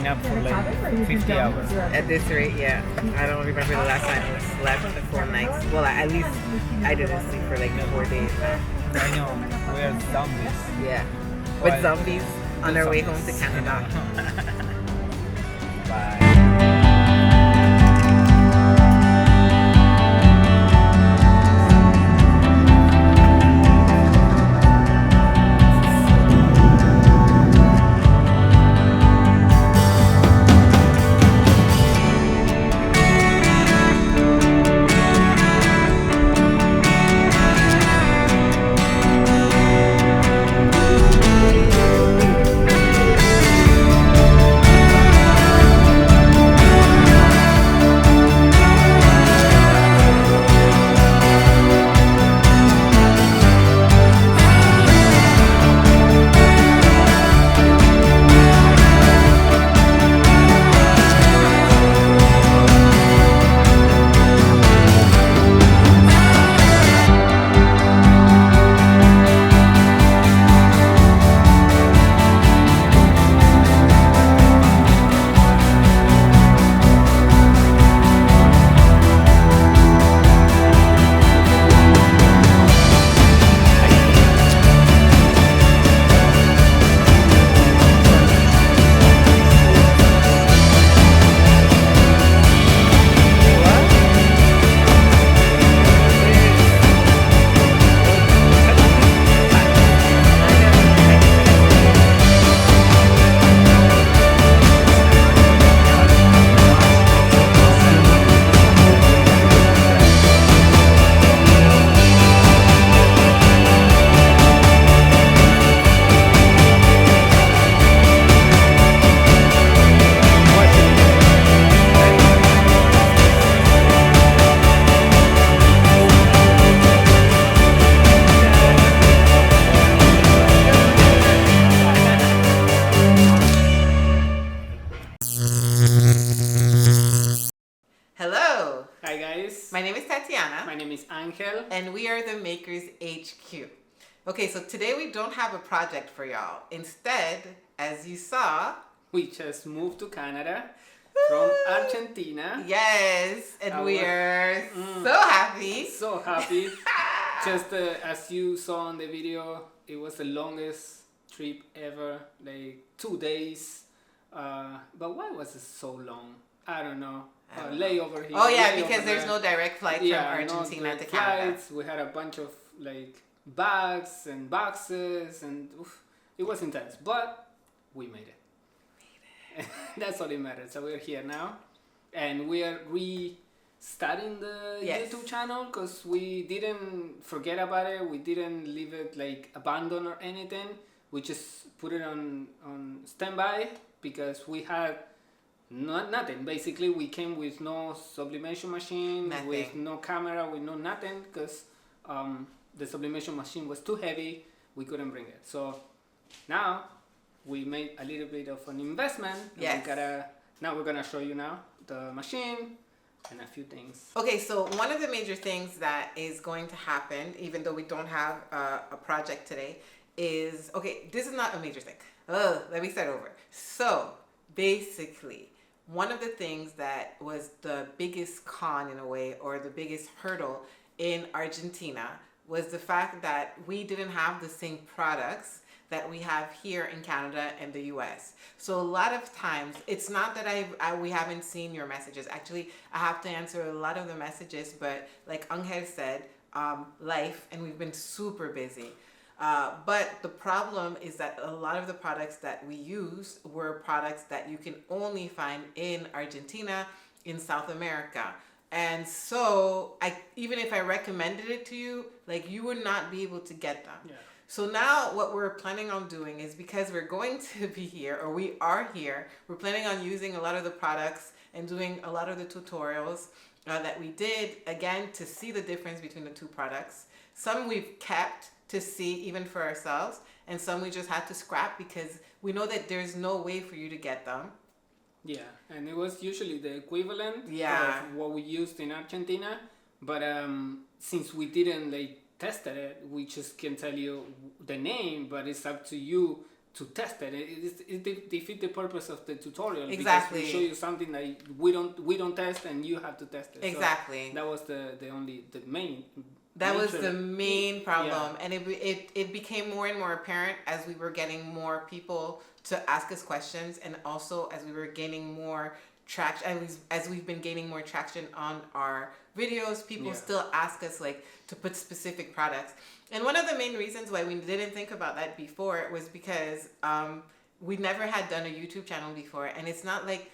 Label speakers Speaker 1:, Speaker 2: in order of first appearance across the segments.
Speaker 1: staying up for like 50 hours.
Speaker 2: At this rate, yeah. I don't remember the last time I slept the full nights. Well, at least I didn't sleep for like 4 days now.
Speaker 1: I know, we are zombies.
Speaker 2: Yeah.
Speaker 1: Well,
Speaker 2: With zombies on their way home to Canada.
Speaker 1: Bye.
Speaker 2: Hello.
Speaker 3: Hi guys.
Speaker 2: My name is Tatiana.
Speaker 3: My name is Angel.
Speaker 2: And we are the Makers HQ. Okay, so today we don't have a project for y'all. Instead, as you saw,
Speaker 3: We just moved to Canada from Argentina.
Speaker 2: yes, and
Speaker 3: Our-
Speaker 2: we are so happy.
Speaker 3: So happy. Just as you saw on the video, it was the longest trip ever, like 2 days. But why was it so long? I don't know.
Speaker 2: I don't know.
Speaker 3: Layover here.
Speaker 2: Oh yeah,
Speaker 3: layover
Speaker 2: because there's
Speaker 3: there.
Speaker 2: no direct flight from Argentina
Speaker 3: no, the
Speaker 2: to Canada.
Speaker 3: flights. We had a bunch of like bags and boxes, and it was intense. But we made it. That's all it matters. So we're here now, and we are restarting the
Speaker 2: Yes.
Speaker 3: YouTube channel because we didn't forget about it. We didn't leave it like abandoned or anything. We just put it on standby because we had nothing. Basically, we came with no sublimation machine,
Speaker 2: Nothing.
Speaker 3: with no camera, with no nothing because the sublimation machine was too heavy. We couldn't bring it. So now we made a little bit of an investment. And
Speaker 2: Yes.
Speaker 3: now we're gonna show you now the machine and a few things.
Speaker 2: Okay, so one of the major things that is going to happen, even though we don't have a project today, is, okay, this is not a major thing. Let me start over. So basically, one of the things that was the biggest con in a way, or the biggest hurdle in Argentina, was the fact that we didn't have the same products that we have here in Canada and the US. So a lot of times, it's not that we haven't seen your messages. Actually, I have to answer a lot of the messages, but like Angel said, life, and we've been super busy. But the problem is that a lot of the products that we use were products that you can only find in Argentina, in South America. And so even if I recommended it to you, like, you would not be able to get them.
Speaker 3: Yeah.
Speaker 2: So now what we're planning on doing is, because we're going to be here, or we are here, we're planning on using a lot of the products and doing a lot of the tutorials that we did, again, to see the difference between the two products. Some we've kept to see even for ourselves, and some we just had to scrap because we know that there's no way for you to get them.
Speaker 3: Yeah, and it was usually the equivalent
Speaker 2: Yeah.
Speaker 3: of what we used in Argentina, but since we didn't like tested it, we just can tell you the name, but it's up to you to test it. It defeats the purpose of the tutorial.
Speaker 2: Exactly.
Speaker 3: Because we show you something that we don't test, and you have to test it.
Speaker 2: Exactly.
Speaker 3: So that was the main.
Speaker 2: That was the main problem, and it became more and more apparent as we were getting more people to ask us questions, and also as we were gaining more traction, as we've been gaining more traction on our videos, people still ask us like to put specific products. And one of the main reasons why we didn't think about that before was because we never had done a YouTube channel before, and it's not like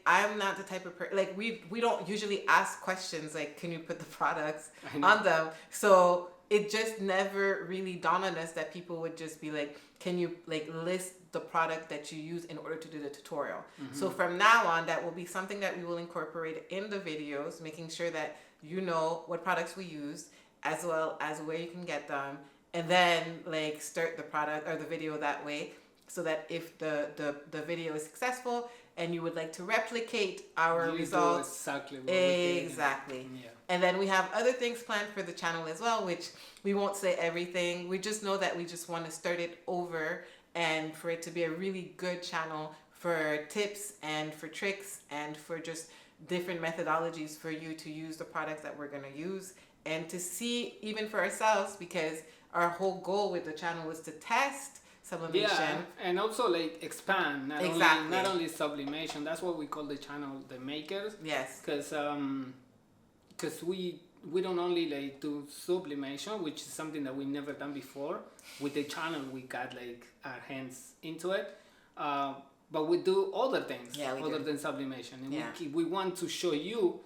Speaker 2: I'm not the type of person, like we don't usually ask questions like, can you put the products on them? So it just never really dawned on us that people would just be like, can you like list the product that you use in order to do the tutorial? So from now on, that will be something that we will incorporate in the videos, making sure that you know what products we use, as well as where you can get them, and then like start the product or the video that way, so that if the video is successful and you would like to replicate our results,
Speaker 3: exactly what we did.
Speaker 2: Exactly.
Speaker 3: Yeah.
Speaker 2: And then we have other things planned for the channel as well, which we won't say everything. We just know that we just want to start it over, and for it to be a really good channel for tips and for tricks and for just different methodologies for you to use the products that we're going to use, and to see even for ourselves, because our whole goal with the channel was to test sublimation.
Speaker 3: Yeah, and also like expand, not only sublimation. That's what we call the channel, the makers.
Speaker 2: Yes.
Speaker 3: Because we don't only like do sublimation, which is something that we never done before. With the channel, we got like our hands into it. But we do other things other than sublimation, and we want to show you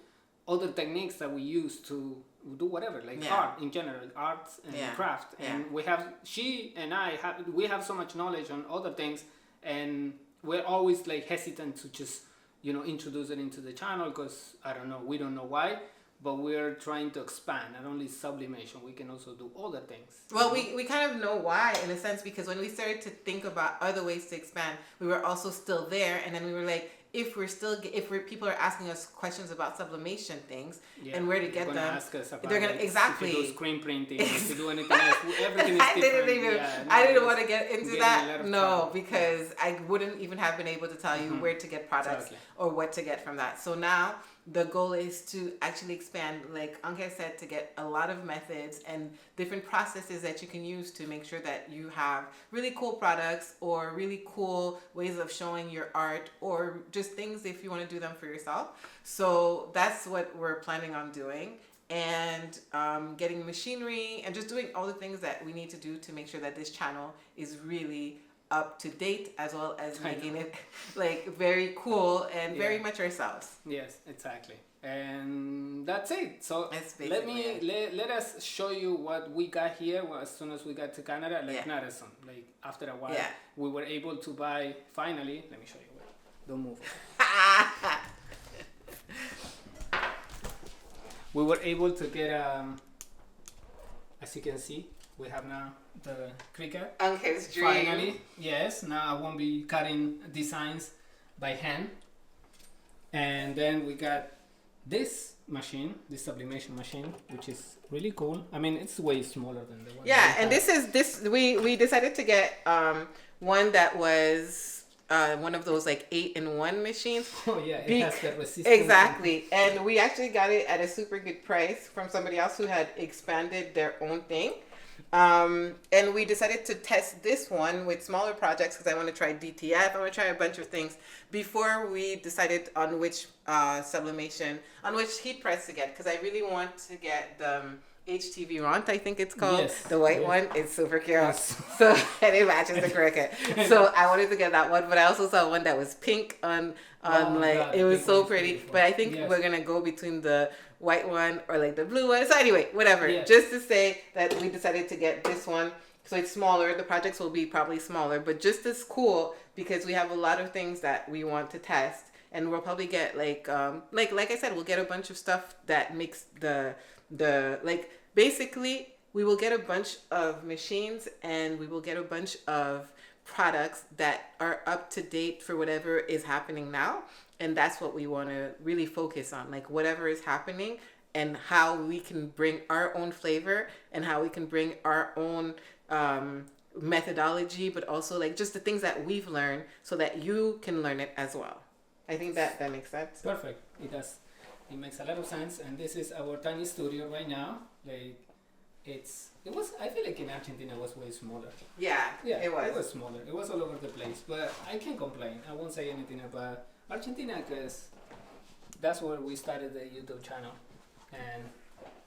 Speaker 3: other techniques that we use to do whatever, like art in general, arts and craft. And she and I have so much knowledge on other things, and we're always like hesitant to just introduce it into the channel, because I don't know, we don't know why, but we're trying to expand. Not only sublimation, we can also do other things.
Speaker 2: Well, we kind of know why, in a sense, because when we started to think about other ways to expand, we were also still there, and then we were like, if people are asking us questions about sublimation things and where to get them,
Speaker 3: ask us about
Speaker 2: they're gonna
Speaker 3: if you do screen printing, if you do anything else, everything is different.
Speaker 2: I didn't want to get into that, because I wouldn't even have been able to tell you where to get products or what to get from that. So now the goal is to actually expand, like Anke said, to get a lot of methods and different processes that you can use to make sure that you have really cool products or really cool ways of showing your art, or just things if you want to do them for yourself. So that's what we're planning on doing, and getting machinery and just doing all the things that we need to do to make sure that this channel is really up to date, as well as making it like very cool and very much ourselves.
Speaker 3: Yes, exactly. And that's it. So
Speaker 2: let
Speaker 3: let us show you what we got here as soon as we got to Canada. Like not as soon, like after a while, we were able to buy. Finally, let me show you. Don't move. We were able to get as you can see, we have now the Cricut.
Speaker 2: Anke's dream.
Speaker 3: Finally, yes. Now I won't be cutting designs by hand. And then we got this machine, this sublimation machine, which is really cool. I mean, it's way smaller than the one.
Speaker 2: Yeah, and we decided to get one that was one of those like 8-in-1 machines.
Speaker 3: Oh yeah, it has that resistance.
Speaker 2: Exactly, and we actually got it at a super good price from somebody else who had expanded their own thing. And we decided to test this one with smaller projects because I want to try DTF. I want to try a bunch of things before we decided on which sublimation, on which heat press to get, because I really want to get the HTV Ront, I think it's called.
Speaker 3: Yes.
Speaker 2: The white one. It's super cute.
Speaker 3: Yes.
Speaker 2: So, and it matches the Cricut. So I wanted to get that one, but I also saw one that was pink on God, it was so pretty. But I think we're going to go between the white one or like the blue one. So anyway, whatever. Yes. Just to say that we decided to get this one. So it's smaller. The projects will be probably smaller, but just as cool because we have a lot of things that we want to test. And we'll probably get like I said, we'll get a bunch of stuff that makes the basically we will get a bunch of machines and we will get a bunch of products that are up to date for whatever is happening now. And that's what we want to really focus on, like whatever is happening and how we can bring our own flavor and how we can bring our own methodology, but also like just the things that we've learned so that you can learn it as well. I think that makes sense.
Speaker 3: Perfect. It does. It makes a lot of sense. And this is our tiny studio right now. Like I feel like in Argentina it was way smaller.
Speaker 2: Yeah,
Speaker 3: It was smaller. It was all over the place. But I can't complain. I won't say anything about Argentina because that's where we started the YouTube channel. And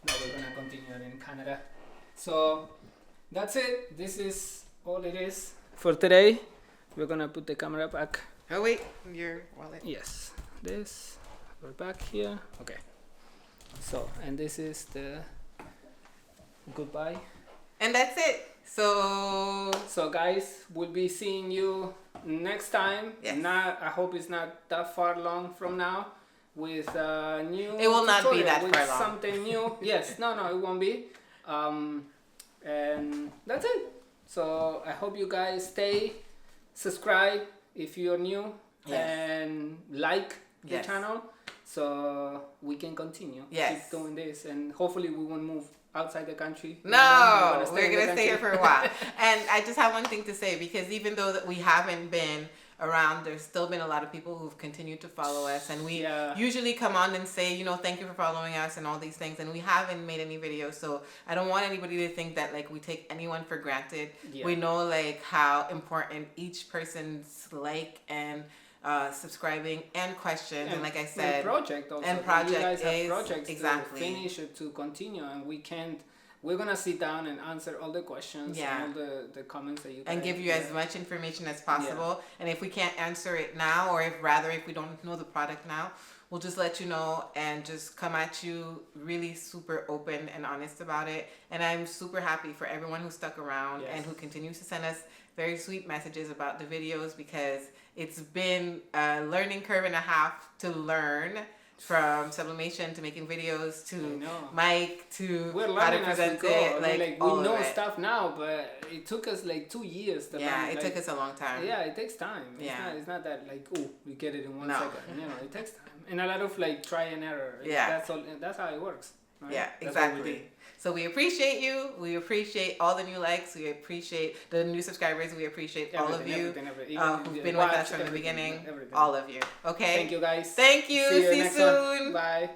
Speaker 3: now we're going to continue in Canada. So that's it. This is all it is for today. We're going to put the camera back.
Speaker 2: Oh wait, your wallet.
Speaker 3: Yes. This. We're back here. Okay. So, and this is the goodbye.
Speaker 2: And that's it. So
Speaker 3: Guys, we'll be seeing you next time.
Speaker 2: Yes.
Speaker 3: I hope it's not that far long from now with new.
Speaker 2: It will not be
Speaker 3: tutorial,
Speaker 2: that
Speaker 3: with
Speaker 2: far long.
Speaker 3: Something new. Yes. No, it won't be. And that's it. So I hope you guys subscribe if you're new,
Speaker 2: Yes.
Speaker 3: and like the
Speaker 2: Yes.
Speaker 3: channel so we can continue.
Speaker 2: Yes.
Speaker 3: Keep doing this, and hopefully we won't move outside the country.
Speaker 2: No, we're
Speaker 3: in the
Speaker 2: gonna stay here
Speaker 3: country.
Speaker 2: for a while. And I just have one thing to say, because even though that we haven't been around, there's still been a lot of people who've continued to follow us, and we
Speaker 3: Yeah.
Speaker 2: usually come on and say, thank you for following us and all these things, and we haven't made any videos, so I don't want anybody to think that like we take anyone for granted.
Speaker 3: Yeah.
Speaker 2: We know like how important each person's like and subscribing and questions, and like I said,
Speaker 3: project also.
Speaker 2: and
Speaker 3: You
Speaker 2: project
Speaker 3: guys have
Speaker 2: is-
Speaker 3: projects
Speaker 2: exactly.
Speaker 3: to finish or to continue, and we can't. We're gonna sit down and answer all the questions,
Speaker 2: Yeah.
Speaker 3: and all the comments that you
Speaker 2: and
Speaker 3: guys
Speaker 2: give you as much information as possible.
Speaker 3: Yeah.
Speaker 2: And if we can't answer it now, or if we don't know the product now, we'll just let you know and just come at you really super open and honest about it. And I'm super happy for everyone who stuck around
Speaker 3: Yes.
Speaker 2: and who continues to send us very sweet messages about the videos, because it's been a learning curve and a half to learn, from sublimation to making videos to
Speaker 3: I know.
Speaker 2: mic to
Speaker 3: We're
Speaker 2: how to
Speaker 3: learning as we
Speaker 2: present
Speaker 3: go.
Speaker 2: it.
Speaker 3: I mean,
Speaker 2: all
Speaker 3: we
Speaker 2: of
Speaker 3: know
Speaker 2: it.
Speaker 3: stuff now, but it took us like 2 years to
Speaker 2: Yeah,
Speaker 3: learn.
Speaker 2: it took us a long time.
Speaker 3: Yeah, it takes time.
Speaker 2: Yeah.
Speaker 3: It's not that like, oh, we get it in 1
Speaker 2: No.
Speaker 3: second. It takes time. And a lot of like try and error.
Speaker 2: Yeah.
Speaker 3: That's how it works. Right?
Speaker 2: Yeah,
Speaker 3: That's what we
Speaker 2: exactly.
Speaker 3: do.
Speaker 2: So we appreciate you. We appreciate all the new likes. We appreciate the new subscribers. We appreciate all of
Speaker 3: Everything,
Speaker 2: you
Speaker 3: everything.
Speaker 2: who've
Speaker 3: Even
Speaker 2: been with
Speaker 3: watch,
Speaker 2: us from the
Speaker 3: everything,
Speaker 2: beginning.
Speaker 3: everything.
Speaker 2: All of you. Okay?
Speaker 3: Thank you guys.
Speaker 2: Thank you. See you
Speaker 3: next
Speaker 2: soon.
Speaker 3: one. Bye.